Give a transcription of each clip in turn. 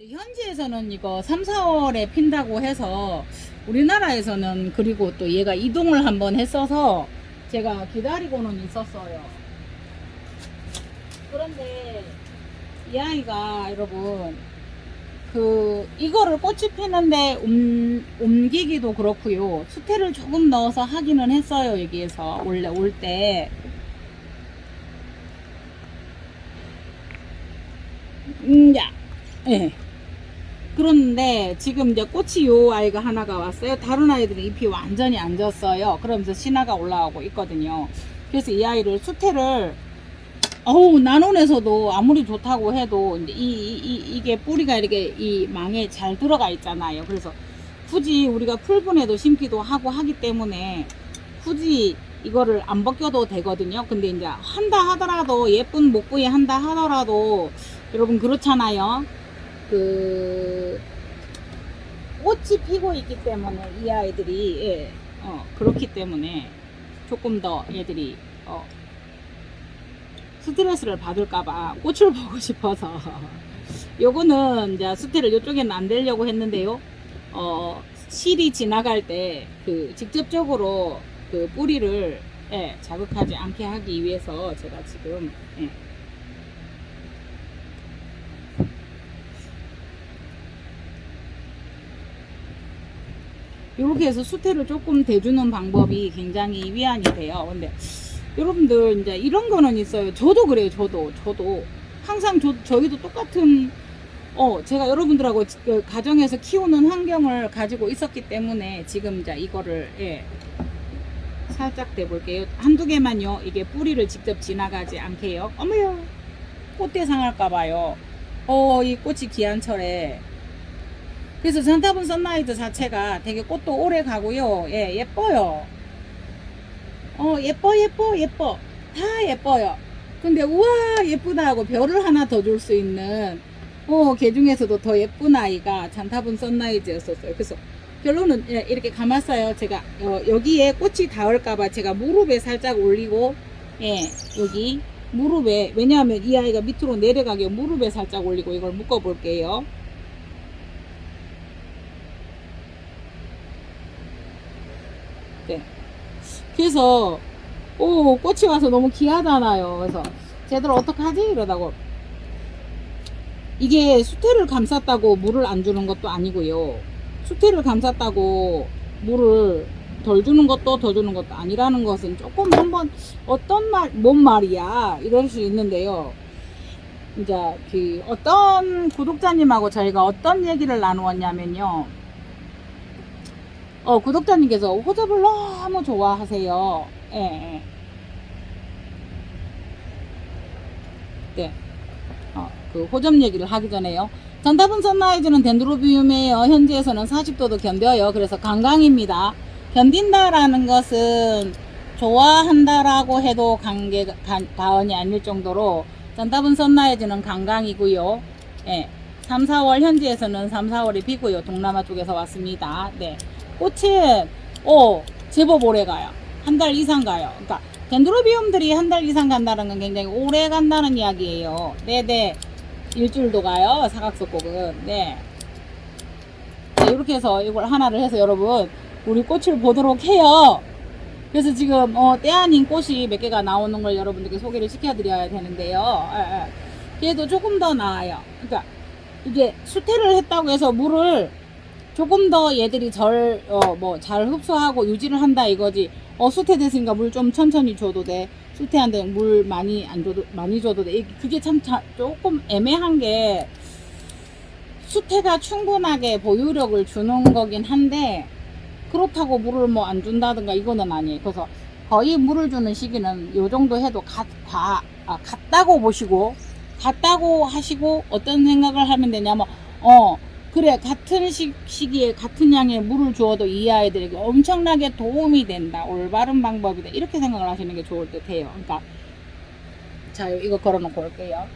현지에서는 이거 3, 4월에 핀다고 해서 우리나라에서는 그리고 또 얘가 이동을 한번 했어서 제가 기다리고는 있었어요. 그런데 이 아이가 여러분 이거를 꽃이 피는데 옮기기도 그렇고요. 수태를 조금 넣어서 하기는 했어요. 여기에서 원래 올 때. 야, 예. 그런데 지금 이제 꽃이 요 아이가 하나가 왔어요. 다른 아이들은 잎이 완전히 안 졌어요. 그러면서 신화가 올라오고 있거든요. 그래서 이 아이를 수태를 난원에서도 아무리 좋다고 해도 이제 이게 뿌리가 이렇게 이 망에 잘 들어가 있잖아요. 그래서 굳이 우리가 풀분에도 심기도 하고 하기 때문에 굳이 이거를 안 벗겨도 되거든요. 근데 이제 한다 하더라도 예쁜 목부에 한다 하더라도 여러분 그렇잖아요. 꽃이 피고 있기 때문에 이 아이들이 그렇기 때문에 조금 더 얘들이 스트레스를 받을까봐 꽃을 보고 싶어서 요거는 이제 수태를 이쪽에는 안 대려고 했는데요. 실이 지나갈 때 직접적으로 뿌리를 자극하지 않게 하기 위해서 제가 지금 이렇게 해서 수태를 조금 대주는 방법이 굉장히 위안이 돼요. 근데 여러분들 이제 이런 거는 있어요. 저도 그래요. 저도 항상 저희도 똑같은 제가 여러분들하고 가정에서 키우는 환경을 가지고 있었기 때문에 지금 이제 이거를 살짝 대볼게요. 한두 개만요. 이게 뿌리를 직접 지나가지 않게요. 어머요, 꽃대 상할까봐요. 이 꽃이 귀한철에. 그래서 산타분 선라이트 자체가 되게 꽃도 오래 가고요. 예뻐요. 예뻐. 다 예뻐요. 근데 우와 예쁘다 하고 별을 하나 더 줄 수 있는 걔 중에서도 더 예쁜 아이가 잔타분 선라이즈였었어요. 그래서 결론은 이렇게 감았어요. 제가 여기에 꽃이 닿을까봐 제가 무릎에 살짝 올리고 여기 무릎에, 왜냐하면 이 아이가 밑으로 내려가게 무릎에 살짝 올리고 이걸 묶어 볼게요. 네. 그래서 꽃이 와서 너무 귀하잖아요. 그래서 쟤들 어떡하지 이러다고, 이게 수태를 감쌌다고 물을 안 주는 것도 아니고요. 수태를 감쌌다고 물을 덜 주는 것도 더 주는 것도 아니라는 것은 조금 한번 뭔 말이야 이럴 수 있는데요. 이제 어떤 구독자님하고 저희가 어떤 얘기를 나누었냐면요. 구독자님께서 호접을 너무 좋아하세요. 예. 네. 호접 얘기를 하기 전에요. 잔타분 선라이즈는 덴드로비움이에요. 현지에서는 40도도 견뎌요. 그래서 강강입니다. 견딘다라는 것은 좋아한다라고 해도 가언이 아닐 정도로 잔타분 선라이즈는 강강이고요. 3, 4월 현지에서는 3, 4월이 비고요. 동남아 쪽에서 왔습니다. 네. 꽃은 제법 오래 가요. 한 달 이상 가요. 그러니까 덴드로비움들이 한 달 이상 간다는 건 굉장히 오래 간다는 이야기예요. 네네. 일주일도 가요. 사각석곡은. 네. 이렇게 해서 이걸 하나를 해서 여러분 우리 꽃을 보도록 해요. 그래서 지금 때 아닌 꽃이 몇 개가 나오는 걸 여러분들께 소개를 시켜드려야 되는데요. 그래도 조금 더 나아요. 그러니까 이게 수태를 했다고 해서 물을 조금 더 얘들이 잘 흡수하고 유지를 한다 이거지. 수태 됐으니까 물 좀 천천히 줘도 돼. 수태한데 물 많이 안 줘도, 많이 줘도 돼. 그게 참 조금 애매한 게, 수태가 충분하게 보유력을 주는 거긴 한데 그렇다고 물을 뭐 안 준다든가 이거는 아니에요. 그래서 거의 물을 주는 시기는 요 정도 해도 같다고 보시고, 같다고 하시고 어떤 생각을 하면 되냐면 그래, 같은 시기에 같은 양의 물을 주어도 이 아이들에게 엄청나게 도움이 된다, 올바른 방법이다, 이렇게 생각을 하시는 게 좋을 듯 해요. 그러니까 자, 이거 걸어 놓고 올게요.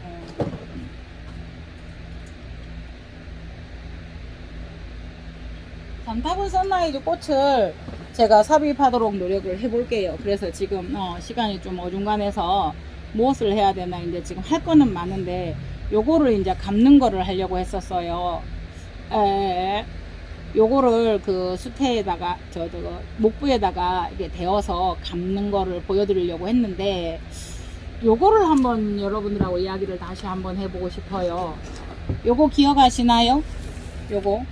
잔타분 선라이즈 꽃을 제가 삽입하도록 노력을 해볼게요. 그래서 지금 시간이 좀 어중간해서 무엇을 해야 되나, 이제 지금 할 거는 많은데 요거를 이제 감는 거를 하려고 했었어요. 요거를 그 수태에다가 저거 목부에다가 이게 데워서 감는 거를 보여드리려고 했는데, 요거를 한번 여러분들하고 이야기를 다시 한번 해보고 싶어요. 요거 기억하시나요? 요거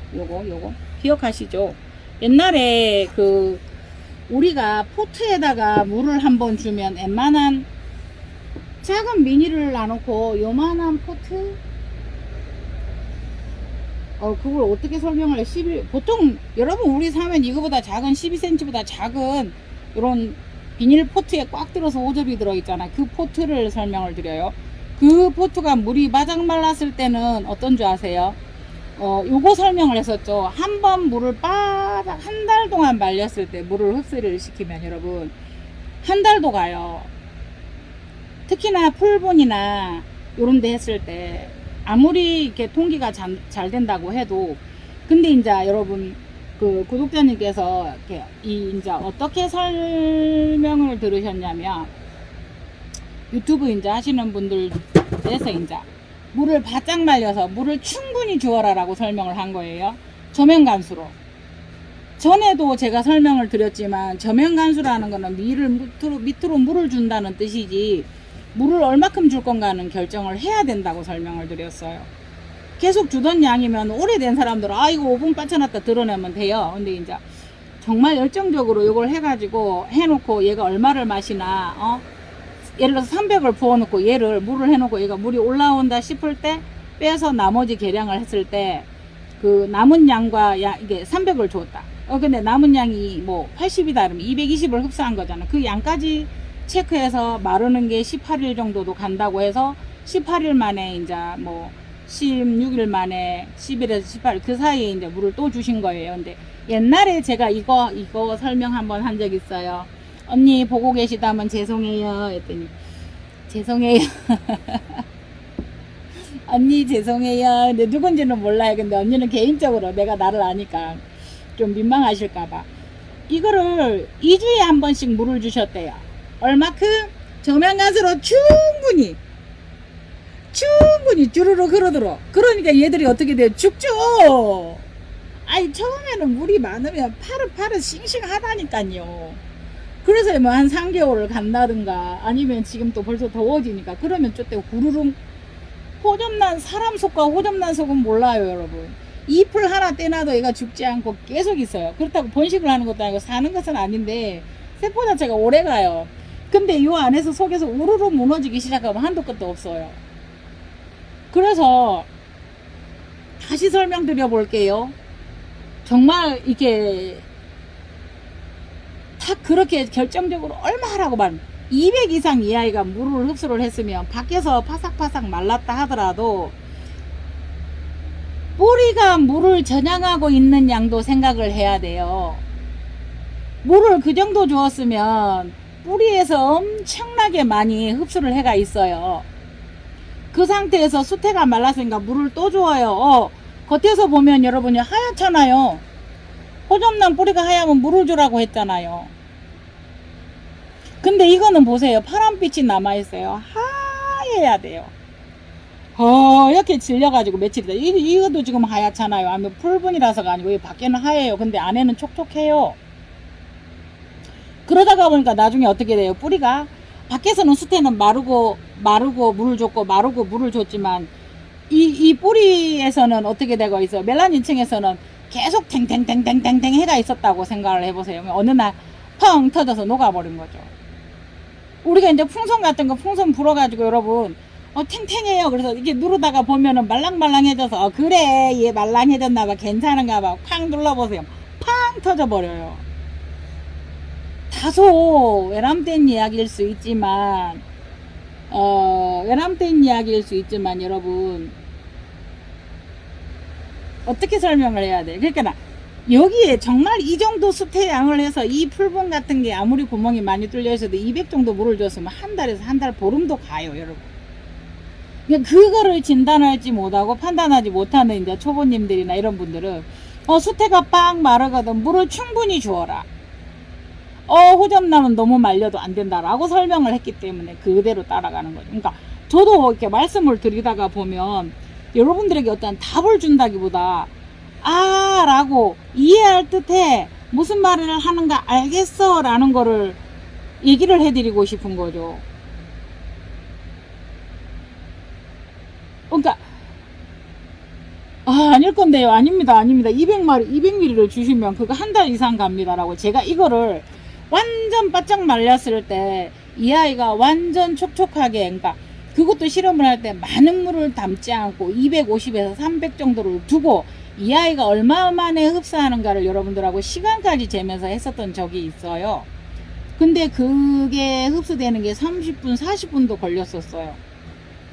기억하시죠? 옛날에 그 우리가 포트에다가 물을 한번 주면 웬만한 작은 미니를 놔놓고 요만한 포트, 그걸 어떻게 설명을 해? 보통 여러분 우리 사면 이거보다 작은 12cm보다 작은 이런 비닐 포트에 꽉 들어서 오접이 들어있잖아. 그 포트를 설명을 드려요. 그 포트가 물이 바짝 말랐을 때는 어떤 줄 아세요? 요거 설명을 했었죠. 한번 물을 바짝 한 달 동안 말렸을 때 물을 흡수를 시키면 여러분 한 달도 가요. 특히나 풀분이나 요런 데 했을 때 아무리 이렇게 통기가 잘 된다고 해도, 근데 이제 여러분 그 구독자님께서 이렇게 이제 어떻게 설명을 들으셨냐면, 유튜브 이제 하시는 분들에서 이제 물을 바짝 말려서 물을 충분히 주어라 라고 설명을 한 거예요. 저면간수로. 전에도 제가 설명을 드렸지만 저면간수라는 거는 밑으로 물을 준다는 뜻이지, 물을 얼마큼 줄 건가는 결정을 해야 된다고 설명을 드렸어요. 계속 주던 양이면 오래된 사람들은 이거 5분 빠쳐놨다 드러내면 돼요. 근데 이제 정말 열정적으로 이걸 해가지고 해놓고 얘가 얼마를 마시나, 예를 들어서 300을 부어놓고 얘를 물을 해놓고 얘가 물이 올라온다 싶을 때 빼서 나머지 계량을 했을 때 그 남은 양과 이게 300을 줬다. 근데 남은 양이 뭐 80이다 그러면 220을 흡수한 거잖아. 그 양까지 체크해서 마르는 게 18일 정도도 간다고 해서 18일 만에 이제 뭐 16일 만에 10일에서 18일 그 사이에 이제 물을 또 주신 거예요. 근데 옛날에 제가 이거 설명 한번 한 적 있어요. 언니 보고 계시다면 죄송해요 했더니, 죄송해요 언니 죄송해요. 근데 누군지는 몰라요. 근데 언니는 개인적으로 내가 나를 아니까 좀 민망하실까봐 이거를 2주에 한 번씩 물을 주셨대요. 얼마큼? 저면간수로 충분히 주르륵 흐르도록. 그러니까 얘들이 어떻게 돼요? 죽죠. 처음에는 물이 많으면 파릇 싱싱하다니까요. 그래서 뭐 한 3개월을 간다든가 아니면 지금 또 벌써 더워지니까 그러면 쪼때 구르릉 호접난 사람 속과 호접난 속은 몰라요 여러분. 잎을 하나 떼놔도 얘가 죽지 않고 계속 있어요. 그렇다고 번식을 하는 것도 아니고 사는 것은 아닌데 세포 자체가 오래 가요. 근데 요 안에서 속에서 우르르 무너지기 시작하면 한도 끝도 없어요. 그래서 다시 설명드려 볼게요. 정말 이게 딱 그렇게 결정적으로 얼마 하라고 말, 200 이상 이 아이가 물을 흡수를 했으면 밖에서 파삭파삭 말랐다 하더라도 뿌리가 물을 저장하고 있는 양도 생각을 해야 돼요. 물을 그 정도 주었으면 뿌리에서 엄청나게 많이 흡수를 해가 있어요. 그 상태에서 수태가 말랐으니까 물을 또 줘요. 겉에서 보면 여러분이 하얗잖아요. 호접난 뿌리가 하얗면 물을 주라고 했잖아요. 근데 이거는 보세요. 파란빛이 남아있어요. 하얘야 돼요. 이렇게 질려가지고 며칠이다. 이것도 지금 하얗잖아요. 아니면 풀분이라서가 아니고 밖에는 하얘요. 근데 안에는 촉촉해요. 그러다가 보니까 나중에 어떻게 돼요? 뿌리가 밖에서는 수태는 마르고 물을 줬고 마르고 물을 줬지만 이 뿌리에서는 어떻게 되고 있어요? 멜라닌층에서는 계속 탱탱탱탱탱탱 해가 있었다고 생각을 해보세요. 어느 날 펑 터져서 녹아버린 거죠. 우리가 이제 풍선 같은 거 풍선 불어가지고 여러분 탱탱해요. 그래서 이게 누르다가 보면은 말랑말랑해져서 그래 얘 말랑해졌나봐 괜찮은가봐 팡 눌러보세요. 팡 터져버려요. 다소 외람된 이야기일 수 있지만 여러분 어떻게 설명을 해야 돼? 그러니까 여기에 정말 이 정도 수태 양을 해서 이 풀분 같은 게 아무리 구멍이 많이 뚫려 있어도 200 정도 물을 줬으면 한 달에서 한 달 보름도 가요 여러분. 그러니까 그거를 진단하지 못하고 판단하지 못하는 이제 초보님들이나 이런 분들은 수태가 빵 마르거든 물을 충분히 주어라. 호접나는 너무 말려도 안 된다라고 설명을 했기 때문에 그대로 따라가는 거죠. 그러니까 저도 이렇게 말씀을 드리다가 보면 여러분들에게 어떤 답을 준다기보다 아 라고 이해할 듯해 무슨 말을 하는가 알겠어 라는 거를 얘기를 해드리고 싶은 거죠. 그러니까 아닐 건데요. 아닙니다. 200ml를 주시면 그거 한 달 이상 갑니다 라고 제가 이거를 완전 바짝 말렸을 때 이 아이가 완전 촉촉하게, 그러니까 그것도 실험을 할 때 많은 물을 담지 않고 250에서 300 정도를 두고 이 아이가 얼마 만에 흡수하는가를 여러분들하고 시간까지 재면서 했었던 적이 있어요. 근데 그게 흡수되는 게 30분 40분도 걸렸었어요.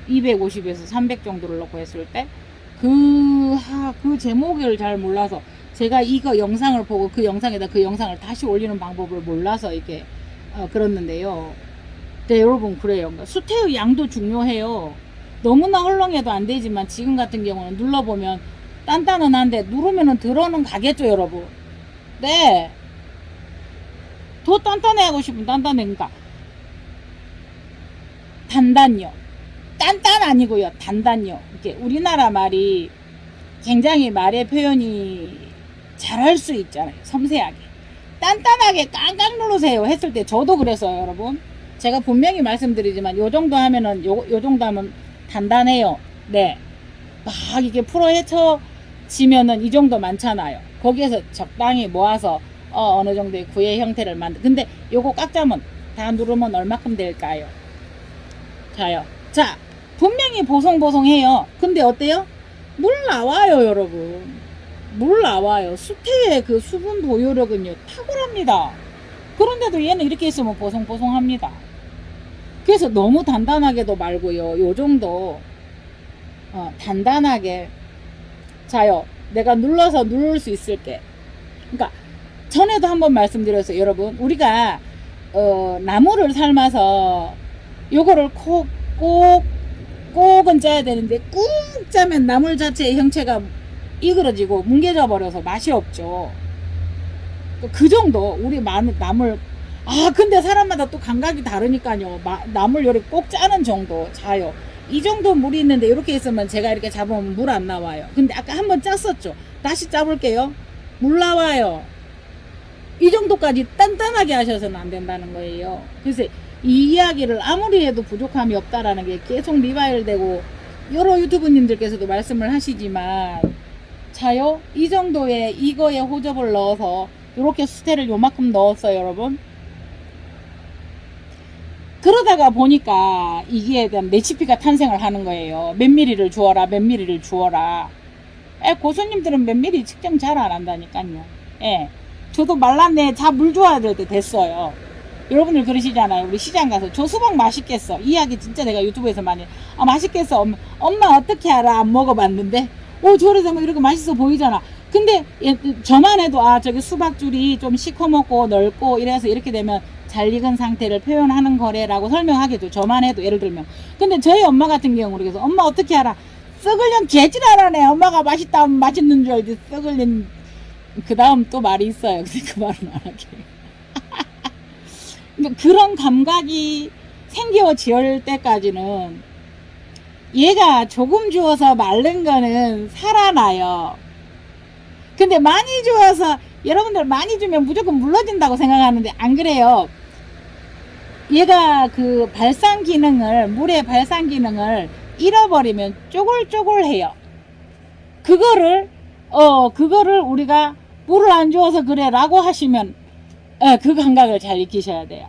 250에서 300 정도를 넣고 했을 때 그 제목을 잘 몰라서 제가 이거 영상을 보고 그 영상에다 그 영상을 다시 올리는 방법을 몰라서 이렇게 그렇는데요. 네, 여러분 그래요. 그러니까 수태의 양도 중요해요. 너무나 헐렁해도 안 되지만 지금 같은 경우는 눌러보면 단단은 한데 누르면은 들어는 가겠죠, 여러분. 네. 더 단단해 하고 싶으면 단단해. 그러니까 단단요. 단단 아니고요. 단단요. 이렇게 우리나라 말이 굉장히 말의 표현이 잘할 수 있잖아요. 섬세하게. 단단하게 깡깡 누르세요 했을 때 저도 그랬어요, 여러분. 제가 분명히 말씀드리지만 요 정도 하면은 요 정도 하면 단단해요. 네. 막 이게 풀어 헤쳐지면은 이 정도 많잖아요. 거기에서 적당히 모아서 어느 정도의 구의 형태를 만들. 근데 요거 깍자면 다 누르면 얼마큼 될까요? 자요. 자, 분명히 보송보송해요. 근데 어때요? 물 나와요, 여러분. 물 나와요. 수태의 그 수분 보유력은요 탁월합니다. 그런데도 얘는 이렇게 있으면 보송보송합니다. 그래서 너무 단단하게도 말고요. 요 정도 단단하게. 자요. 내가 눌러서 누를 수 있을게. 그러니까 전에도 한번 말씀드렸어요, 여러분. 우리가 나무를 삶아서 요거를 꼭은 짜야 되는데 꾹 짜면 나물 자체의 형체가 이그러지고 뭉개져 버려서 맛이 없죠. 그 정도 우리 나물 근데 사람마다 또 감각이 다르니까요. 나물 요리 꼭 짜는 정도. 자요. 이 정도 물이 있는데 이렇게 있으면 제가 이렇게 잡으면 물 안 나와요. 근데 아까 한번 짰었죠. 다시 짜볼게요. 물 나와요. 이 정도까지 단단하게 하셔서는 안 된다는 거예요. 그래서 이 이야기를 아무리 해도 부족함이 없다라는 게 계속 리바일 되고 여러 유튜브님들께서도 말씀을 하시지만 자요. 이 정도의 이거에 호접을 넣어서 이렇게 수태를 요만큼 넣었어요, 여러분. 그러다가 보니까 이기에 대한 레시피가 탄생을 하는 거예요. 몇 미리를 주어라, 몇 미리를 주어라. 고수님들은 몇 미리 측정 잘 안 한다니까요. 저도 말랐네. 자, 물 줘야 될 때 됐어요. 여러분들 그러시잖아요. 우리 시장 가서 저 수박 맛있겠어. 이 이야기 진짜 내가 유튜브에서 많이 맛있겠어. 엄마 어떻게 알아? 안 먹어봤는데 저래서 막 이렇게 맛있어 보이잖아. 근데 저만 해도 저기 수박줄이 좀 시커멓고 넓고 이래서 이렇게 되면 잘 익은 상태를 표현하는 거래라고 설명하겠죠. 저만 해도 예를 들면. 근데 저희 엄마 같은 경우는 그래서 엄마 어떻게 알아? 썩을년 개질하라네. 엄마가 맛있다 하면 맛있는 줄 알지. 썩을년. 그 다음 또 말이 있어요. 근데 그 말은 안 할게요. 그런 감각이 생겨질 때까지는 얘가 조금 주어서 마른 거는 살아나요. 근데 많이 주어서 여러분들 많이 주면 무조건 물러진다고 생각하는데 안 그래요. 얘가 그 발산 기능을 물의 발산 기능을 잃어버리면 쪼글쪼글해요. 그거를 우리가 물을 안 주어서 그래 라고 하시면 그 감각을 잘 익히셔야 돼요.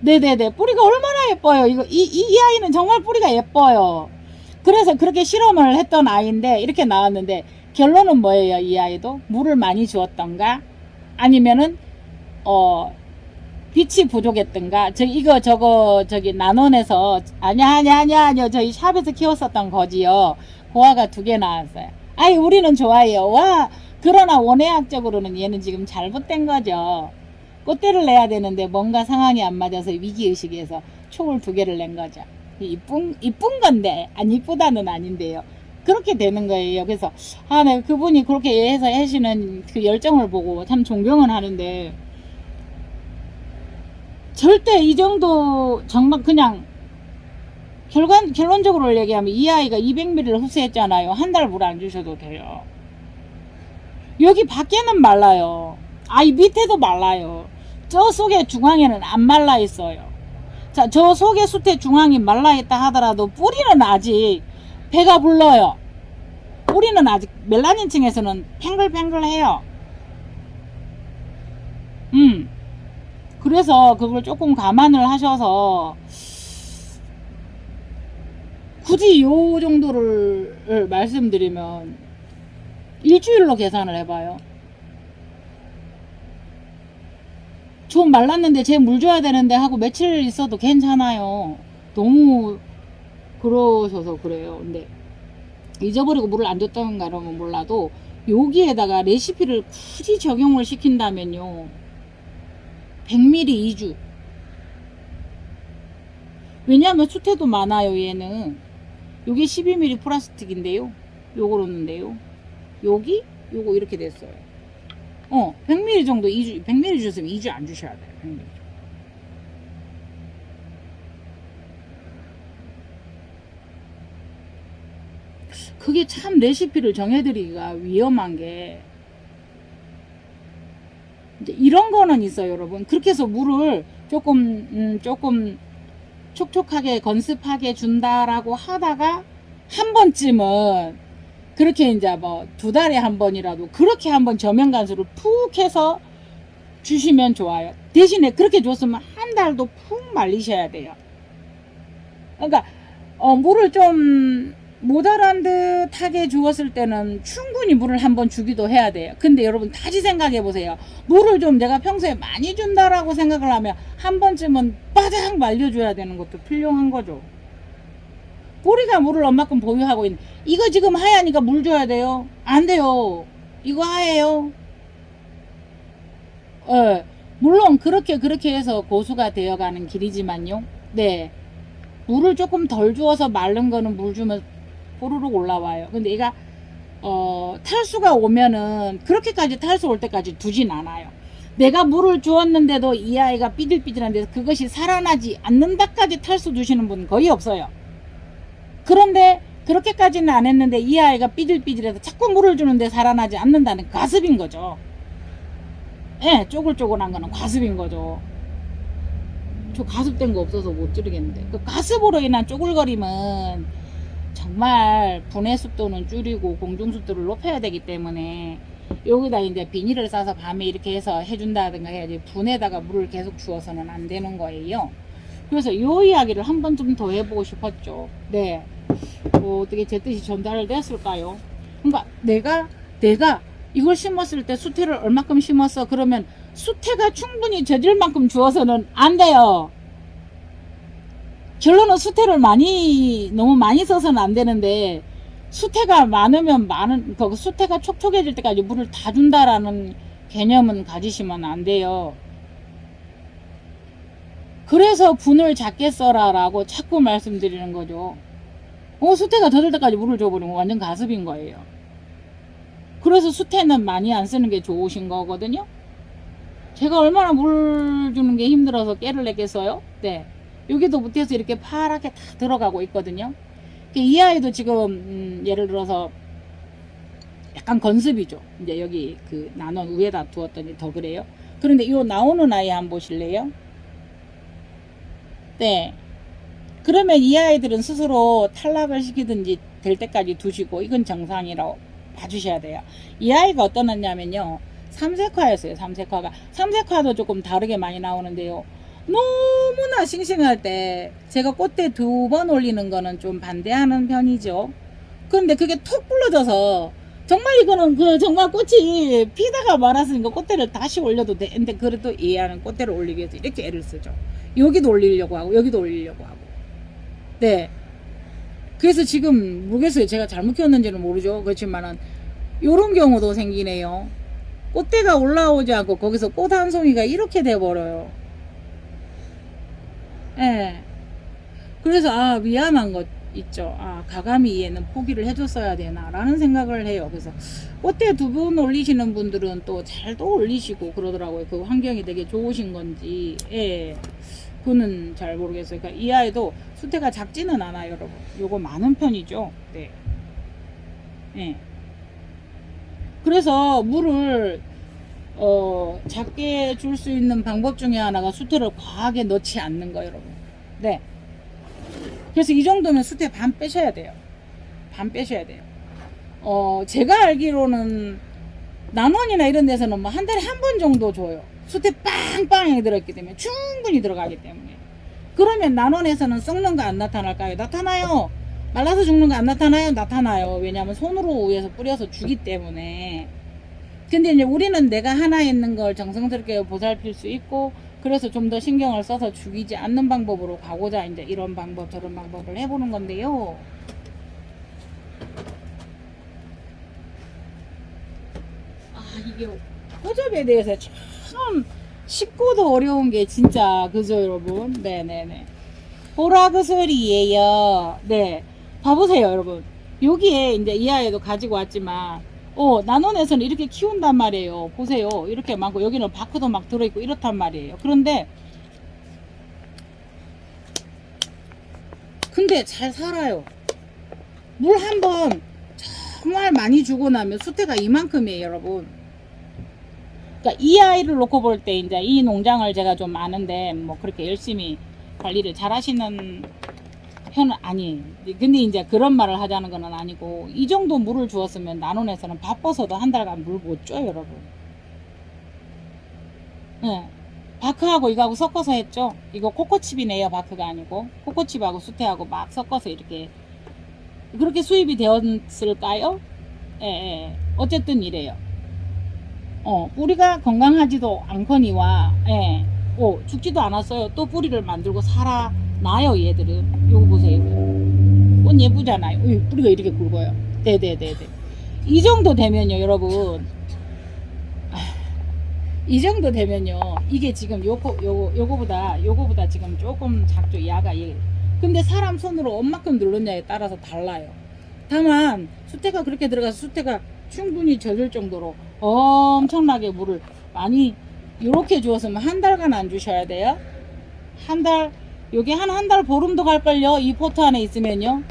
네네네. 뿌리가 얼마나 예뻐요. 이 아이는 정말 뿌리가 예뻐요. 그래서 그렇게 실험을 했던 아이인데 이렇게 나왔는데 결론은 뭐예요? 이 아이도 물을 많이 주었던가 아니면은 빛이 부족했던가 저기 난원에서 아니요 저희 샵에서 키웠었던 거지요. 고아가 2개 나왔어요. 우리는 좋아해요. 와, 그러나 원예학적으로는 얘는 지금 잘못된 거죠. 꽃대를 내야 되는데 뭔가 상황이 안 맞아서 위기의식에서 총을 2개를 낸 거죠. 이쁜 건데 안 이쁘다는 아닌데요. 그렇게 되는 거예요. 그래서 내가 그분이 그렇게 해서 하시는 그 열정을 보고 참 존경은 하는데 절대 이 정도 정말 그냥 결론적으로 얘기하면 이 아이가 200ml를 흡수했잖아요. 한 달 물 안 주셔도 돼요. 여기 밖에는 말라요. 이 밑에도 말라요. 저 속에 중앙에는 안 말라 있어요. 자, 저 속에 수태 중앙이 말라 있다 하더라도 뿌리는 아직 배가 불러요. 뿌리는 아직 멜라닌층에서는 팽글팽글해요. 그래서 그걸 조금 감안을 하셔서 굳이 요 정도를 말씀드리면 일주일로 계산을 해봐요. 좀 말랐는데 쟤 물 줘야 되는데 하고 며칠 있어도 괜찮아요. 너무 그러셔서 그래요. 근데 잊어버리고 물을 안 줬던가 그러면 몰라도 여기에다가 레시피를 굳이 적용을 시킨다면요 100ml 2주. 왜냐하면 수태도 많아요. 얘는 요게 12ml 플라스틱인데요, 요거로는데요 여기 요거 이렇게 됐어요. 100ml 정도 2주, 100ml 주셨으면 2주 안 주셔야 돼요. 100ml. 그게 참 레시피를 정해드리기가 위험한 게 이제 이런 거는 있어요, 여러분. 그렇게 해서 물을 조금 촉촉하게 건습하게 준다라고 하다가 한 번쯤은 그렇게 이제 뭐 2달에 한 번이라도 그렇게 한번 저면 간수를 푹 해서 주시면 좋아요. 대신에 그렇게 줬으면 한 달도 푹 말리셔야 돼요. 그러니까 물을 좀 모자란 듯하게 주었을 때는 충분히 물을 한번 주기도 해야 돼요. 근데 여러분 다시 생각해 보세요. 물을 좀 내가 평소에 많이 준다라고 생각을 하면 한 번쯤은 바닥 말려줘야 되는 것도 필요한 거죠. 뿌리가 물을 얼마큼 보유하고 있는, 이거 지금 하얘니까 물 줘야 돼요? 안 돼요. 이거 하얘요. 물론 그렇게 해서 고수가 되어가는 길이지만요. 네, 물을 조금 덜 주어서 마른 거는 물 주면 뽀르륵 올라와요. 근데 얘가 탈수가 오면은 그렇게까지 탈수 올 때까지 두진 않아요. 내가 물을 주었는데도 이 아이가 삐질삐질한데 그것이 살아나지 않는다까지 탈수 두시는 분은 거의 없어요. 그런데 그렇게까지는 안 했는데 이 아이가 삐질삐질해서 자꾸 물을 주는데 살아나지 않는다는 과습인 거죠. 예, 쪼글쪼글한 거는 과습인 거죠. 저 과습된 거 없어서 못 줄이겠는데, 그 과습으로 인한 쪼글거림은 정말 분해 습도는 줄이고 공중 습도를 높여야 되기 때문에 여기다 이제 비닐을 싸서 밤에 이렇게 해서 해준다든가 해야지, 분에다가 물을 계속 주어서는 안 되는 거예요. 그래서 요 이야기를 한 번쯤 더 해보고 싶었죠. 네, 어떻게 제 뜻이 전달됐을까요? 그러니까 내가 이걸 심었을 때 수태를 얼마큼 심었어? 그러면 수태가 충분히 젖을 만큼 주어서는 안 돼요. 결론은 수태를 너무 많이 써서는 안 되는데, 수태가 많으면 수태가 촉촉해질 때까지 물을 다 준다라는 개념은 가지시면 안 돼요. 그래서 분을 작게 써라라고 자꾸 말씀드리는 거죠. 수태가 젖을 때까지 물을 줘버리면 완전 가습인 거예요. 그래서 수태는 많이 안 쓰는 게 좋으신 거거든요. 제가 얼마나 물 주는 게 힘들어서 깨를 냈겠어요? 네. 여기도 못해서 이렇게 파랗게 다 들어가고 있거든요. 이 아이도 지금 예를 들어서 약간 건습이죠. 이제 여기 그 나눈 위에다 두었더니 더 그래요. 그런데 이 나오는 아이 한번 보실래요? 네. 그러면 이 아이들은 스스로 탈락을 시키든지 될 때까지 두시고, 이건 정상이라고 봐주셔야 돼요. 이 아이가 어떤 애냐면요, 삼색화였어요. 삼색화도 조금 다르게 많이 나오는데요, 너무나 싱싱할 때 제가 꽃대 2번 올리는 거는 좀 반대하는 편이죠. 그런데 그게 톡 불러져서 정말 이거는 정말 꽃이 피다가 말았으니까 꽃대를 다시 올려도 돼. 근데 그래도 얘는 꽃대를 올리기 위해서 이렇게 애를 쓰죠. 여기도 올리려고 하고 여기도 올리려고 하고. 네. 그래서 지금 모르겠어요. 제가 잘못 키웠는지는 모르죠. 그렇지만은 요런 경우도 생기네요. 꽃대가 올라오지 않고 거기서 꽃 한 송이가 이렇게 돼버려요. 예. 그래서 위험한 것 있죠. 가감히 얘는 포기를 해줬어야 되나 라는 생각을 해요. 그래서 꽃대 2번 올리시는 분들은 또 잘 또 올리시고 그러더라고요. 그 환경이 되게 좋으신 건지. 예. 그는 잘 모르겠어요. 그러니까 이 아이도 수태가 작지는 않아요, 여러분. 요거 많은 편이죠. 네. 네. 그래서 물을 작게 줄 수 있는 방법 중에 하나가 수태를 과하게 넣지 않는 거, 여러분. 네. 그래서 이 정도면 수태 반 빼셔야 돼요. 반 빼셔야 돼요. 제가 알기로는 난원이나 이런 데서는 뭐 한 달에 한 번 정도 줘요. 수태 빵빵하게 들어있기 때문에 충분히 들어가기 때문에. 그러면 난원에서는 썩는 거 안 나타날까요? 나타나요. 말라서 죽는 거 안 나타나요? 나타나요. 왜냐하면 손으로 위에서 뿌려서 주기 때문에. 근데 이제 우리는 내가 하나 있는 걸 정성스럽게 보살필 수 있고, 그래서 좀 더 신경을 써서 죽이지 않는 방법으로 가고자 이제 이런 방법 저런 방법을 해보는 건데요. 이게 호접에 대해서 참 쉽고도 어려운 게 진짜 그죠, 여러분? 네네네. 보라 그 소리예요. 네, 봐보세요, 여러분. 여기에 이제 이 아이도 가지고 왔지만 난원에서는 이렇게 키운단 말이에요. 보세요, 이렇게 많고 여기는 바크도 막 들어있고 이렇단 말이에요. 그런데 근데 잘 살아요. 물 한번 정말 많이 주고 나면 수태가 이만큼이에요, 여러분. 그러니까 이 아이를 놓고 볼 때 이제 이 농장을 제가 좀 아는데 뭐 그렇게 열심히 관리를 잘 하시는 편은 아니. 근데 이제 그런 말을 하자는 건 아니고, 이 정도 물을 주었으면 난원에서는 바빠서도 한 달간 물 못 줘요, 여러분. 네. 바크하고 이거하고 섞어서 했죠. 이거 코코칩이네요. 바크가 아니고 코코칩하고 수태하고 막 섞어서 이렇게. 그렇게 수입이 되었을까요? 예, 예. 어쨌든 이래요. 뿌리가 건강하지도 않거니와, 예. 죽지도 않았어요. 또 뿌리를 만들고 살아나요, 얘들은. 요거 보세요. 꽃 예쁘잖아요. 뿌리가 이렇게 굵어요. 네네네네. 이 정도 되면요, 여러분. 이 정도 되면요, 이게 지금 요거보다 지금 조금 작죠, 야가. 근데 사람 손으로 얼마큼 눌렀냐에 따라서 달라요. 다만 수태가 그렇게 들어가서 수태가 충분히 젖을 정도로 엄청나게 물을 많이 이렇게 주었으면 한 달간 안 주셔야 돼요. 한 달, 요게 한 달 보름도 갈걸요. 이 포트 안에 있으면요.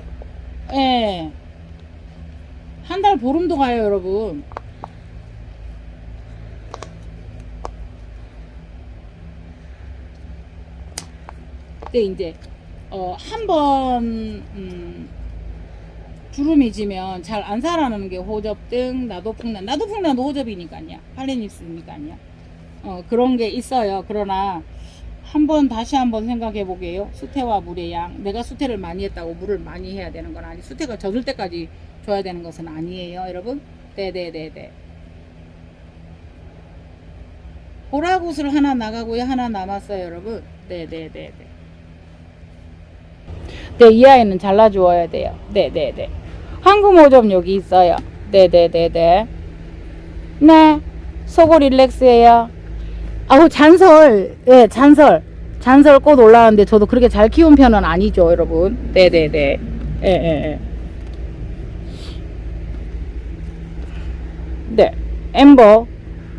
예. 한 달 보름도 가요, 여러분. 근데 이제 한번 주름이 지면 잘 안 살아나는 게 호접등, 나도풍란도 호접이니까요. 팔레니스니까요. 그런 게 있어요. 그러나 다시 한번 생각해 보게요. 수태와 물의 양. 내가 수태를 많이 했다고 물을 많이 해야 되는 건 아니. 수태가 젖을 때까지 줘야 되는 것은 아니에요, 여러분. 네네네네. 보라굿을 하나 나가고요. 하나 남았어요, 여러분. 네네네네. 네, 이 아이는 잘라주어야 돼요. 네네네. 황금 호접 여기 있어요. 네네네네. 네. 속옷 릴렉스예요. 아우, 잔설. 네, 잔설 꽃 올라왔는데 저도 그렇게 잘 키운 편은 아니죠, 여러분. 네네네. 예, 예, 예. 네. 엠버.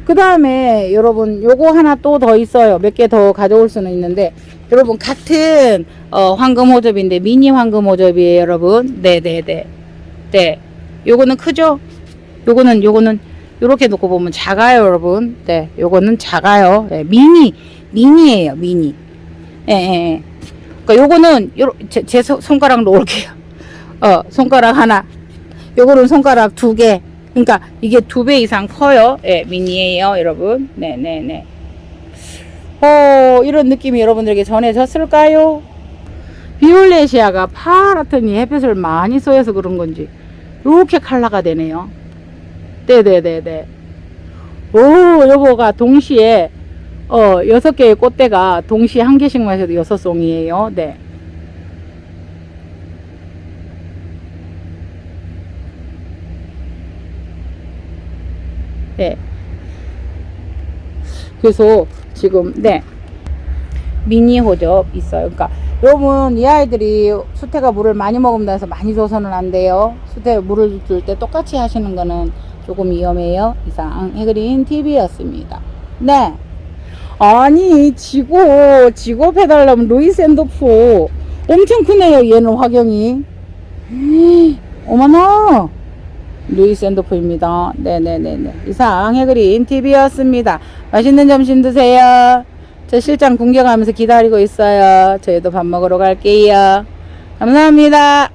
그 다음에 여러분 요거 하나 또 더 있어요. 몇 개 더 가져올 수는 있는데, 여러분 같은 황금 호접인데 미니 황금 호접이에요, 여러분. 네네네. 네. 요거는 크죠? 요거는 요렇게 놓고 보면 작아요, 여러분. 네. 요거는 작아요. 네. 미니예요, 미니. 예, 예, 예. 그러니까 요거는 제 손가락 놓을게요. 손가락 하나. 요거는 손가락 2개. 그러니까 이게 2배 이상 커요. 예, 미니예요, 여러분. 네네네. 이런 느낌이 여러분들에게 전해졌을까요? 비올레시아가 파랗더니 햇빛을 많이 쏘여서 그런 건지 이렇게 컬러가 되네요. 네네네네. 요거가 동시에 6개의 꽃대가 동시에 한 개씩만 해도 6송이에요. 네. 네. 그래서 지금 네, 미니 호접 있어요. 그러니까 여러분, 이 아이들이 수태가 물을 많이 먹는다 해서 많이 줘서는 안 돼요. 수태 물을 줄 때 똑같이 하시는 거는 조금 위험해요. 이상 해그린 TV였습니다. 네. 아니, 지고 해달라면 루이스 앤도프. 엄청 크네요, 얘는 화경이. 어머나! 루이스 앤도프입니다. 네네네네. 이상 해그린 TV였습니다. 맛있는 점심 드세요. 저 실장 공격하면서 기다리고 있어요. 저희도 밥 먹으러 갈게요. 감사합니다.